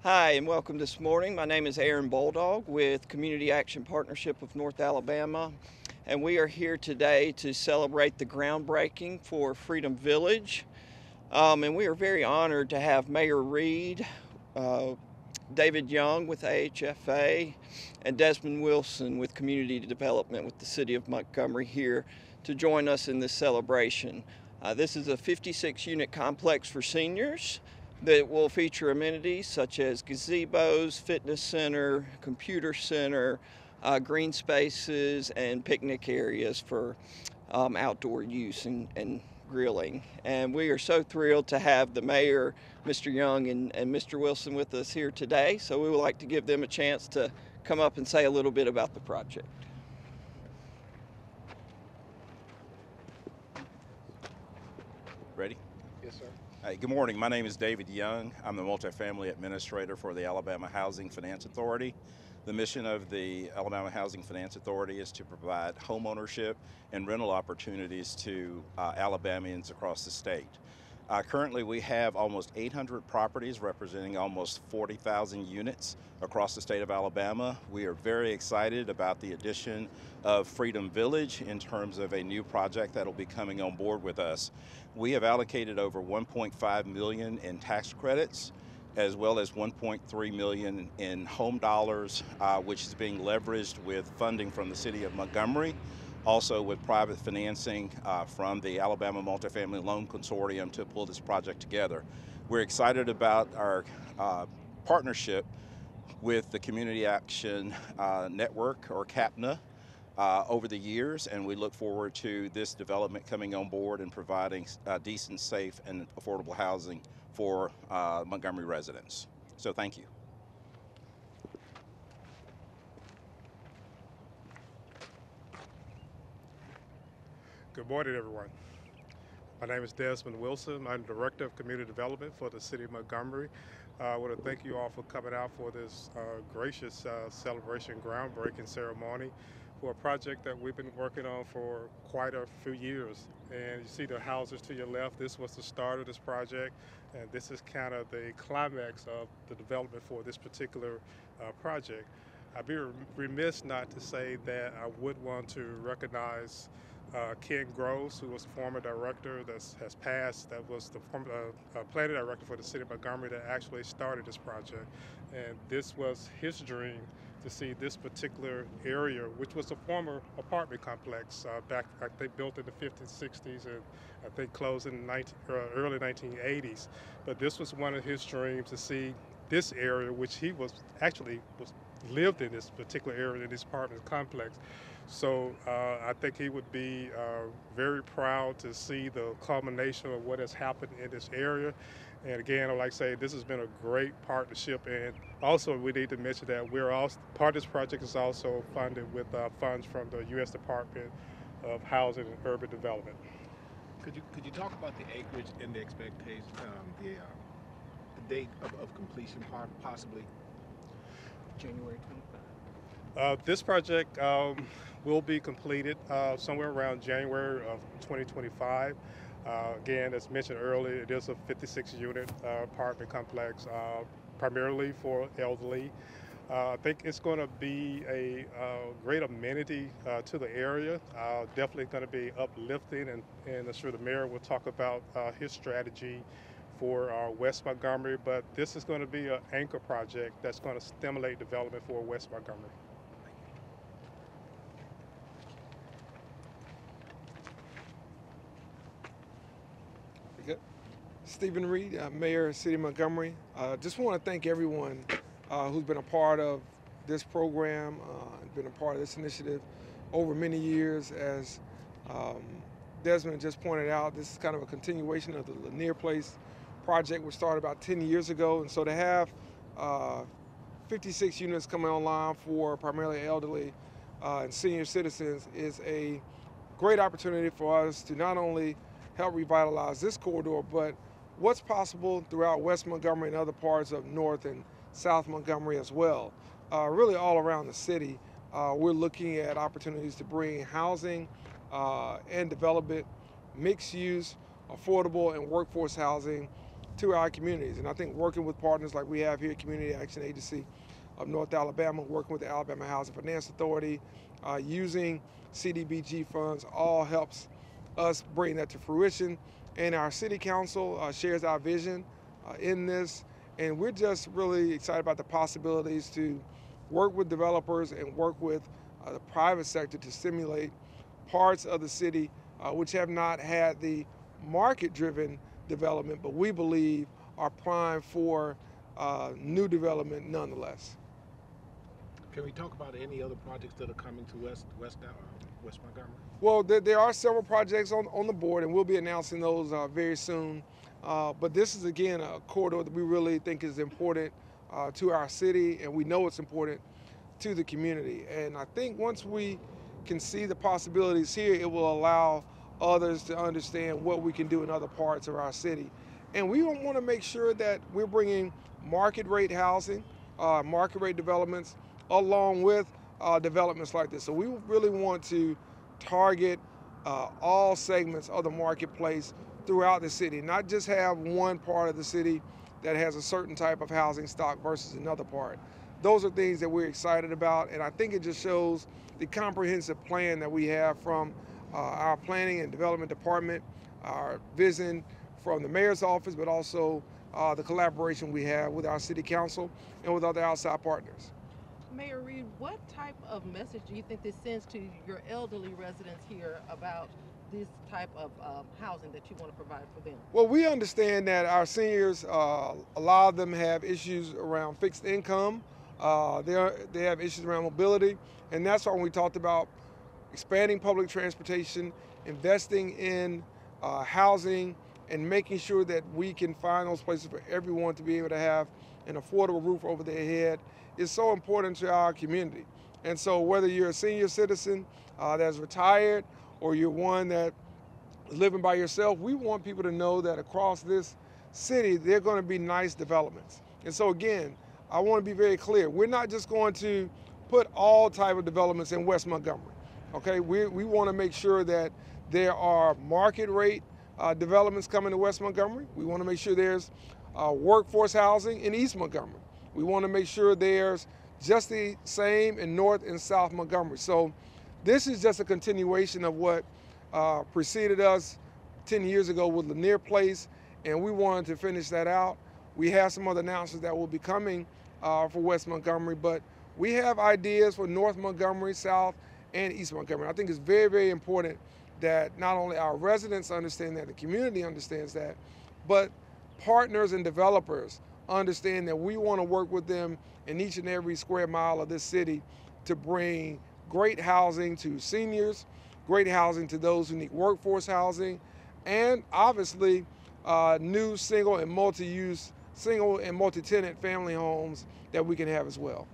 Hi, and welcome this morning. My name is Aaron Bulldog with Community Action Partnership of North Alabama, and we are here today to celebrate the groundbreaking for Freedom Village. And we are very honored to have Mayor Reed, uh, David Young with AHFA, and Desmond Wilson with Community Development with the City of Montgomery here to join us in this celebration. This is a 56 unit complex for seniors that will feature amenities such as gazebos, fitness center, computer center, green spaces, and picnic areas for outdoor use and grilling. And we are so thrilled to have the mayor, Mr. Young, and Mr. Wilson with us here today. So we would like to give them a chance to come up and say a little bit about the project. Ready? Yes, sir. Hey, good morning. My name is David Young. I'm the multifamily administrator for the Alabama Housing Finance Authority. The mission of the Alabama Housing Finance Authority is to provide home ownership and rental opportunities to Alabamians across the state. Currently, we have almost 800 properties representing almost 40,000 units across the state of Alabama. We are very excited about the addition of Freedom Village in terms of a new project that will be coming on board with us. We have allocated over 1.5 million in tax credits, as well as 1.3 million in home dollars, which is being leveraged with funding from the City of Montgomery, also with private financing from the Alabama Multifamily Loan Consortium to pull this project together. We're excited about our partnership with the Community Action Network, or CAPNA, over the years, and we look forward to this development coming on board and providing decent, safe, and affordable housing for Montgomery residents. So thank you. Good morning, everyone. My name is Desmond Wilson. I'm Director of Community Development for the City of Montgomery. I want to thank you all for coming out for this gracious celebration groundbreaking ceremony for a project that we've been working on for quite a few years. And you see the houses to your left. This was the start of this project, and this is kind of the climax of the development for this particular project. I'd be remiss not to say that I would want to recognize Ken Groves, who was the former director that has passed, that was the former planning director for the City of Montgomery that actually started this project. And this was his dream to see this particular area, which was a former apartment complex back, I think, built in the 50s, 60s, and I think closed in the early 1980s. But this was one of his dreams to see this area, which he was lived in this particular area in this apartment complex. So I think he would be very proud to see the culmination of what has happened in this area. And again, I'd like to say this has been a great partnership. And also, we need to mention that we're also part of this project is also funded with funds from the U.S. Department of Housing and Urban Development. Could you talk about the acreage and the expectation, the date of completion, possibly? January 25th. This project will be completed somewhere around January of 2025. Again, as mentioned earlier, it is a 56-unit apartment complex, primarily for elderly. I think it's going to be a great amenity to the area. Definitely going to be uplifting, and I'm sure the mayor will talk about his strategy for West Montgomery. But this is going to be an anchor project that's going to stimulate development for West Montgomery. Good. Stephen Reed, Mayor of City of Montgomery. Just want to thank everyone who's been a part of this program, been a part of this initiative over many years. As Desmond just pointed out, this is kind of a continuation of the Lanier Place project, which started about 10 years ago. And so to have 56 units coming online for primarily elderly and senior citizens is a great opportunity for us to not only help revitalize this corridor, but what's possible throughout West Montgomery and other parts of North and South Montgomery as well. Really all around the city, we're looking at opportunities to bring housing and development, mixed use, affordable and workforce housing to our communities. And I think working with partners like we have here at Community Action Agency of North Alabama, working with the Alabama Housing Finance Authority, using CDBG funds, all helps us bring that to fruition. And our city council shares our vision in this. And we're just really excited about the possibilities to work with developers and work with the private sector to stimulate parts of the city which have not had the market-driven development, but we believe are primed for new development nonetheless. Can we talk about any other projects that are coming to West Montgomery? Well, there are several projects on the board, and we'll be announcing those very soon. But this is, again, a corridor that we really think is important to our city, and we know it's important to the community. And I think once we can see the possibilities here, it will allow others to understand what we can do in other parts of our city. And we want to make sure that we're bringing market rate housing, market rate developments, along with developments like this. So we really want to target all segments of the marketplace throughout the city, not just have one part of the city that has a certain type of housing stock versus another part. Those are things that we're excited about, and I think it just shows the comprehensive plan that we have from our planning and development department, our vision from the mayor's office, but also the collaboration we have with our city council and with other outside partners. Mayor Reed, what type of message do you think this sends to your elderly residents here about this type of housing that you want to provide for them? Well, we understand that our seniors, a lot of them have issues around fixed income. They have issues around mobility, and that's why we talked about expanding public transportation, investing in housing, and making sure that we can find those places for everyone to be able to have an affordable roof over their head is so important to our community. And so whether you're a senior citizen that's retired or you're one that is living by yourself, we want people to know that across this city, there are going to be nice developments. And so again, I want to be very clear. We're not just going to put all type of developments in West Montgomery. Okay, we want to make sure that there are market rate developments coming to West Montgomery. We want to make sure there's workforce housing in East Montgomery. We want to make sure there's just the same in North and South Montgomery. So this is just a continuation of what preceded us 10 years ago with Lanier Place, and we wanted to finish that out. We have some other announcements that will be coming for West Montgomery, but we have ideas for North Montgomery, South, and East Montgomery. I think it's very, very important that not only our residents understand that, the community understands that, but partners and developers understand that we want to work with them in each and every square mile of this city to bring great housing to seniors, great housing to those who need workforce housing, and obviously new single and multi-tenant family homes that we can have as well.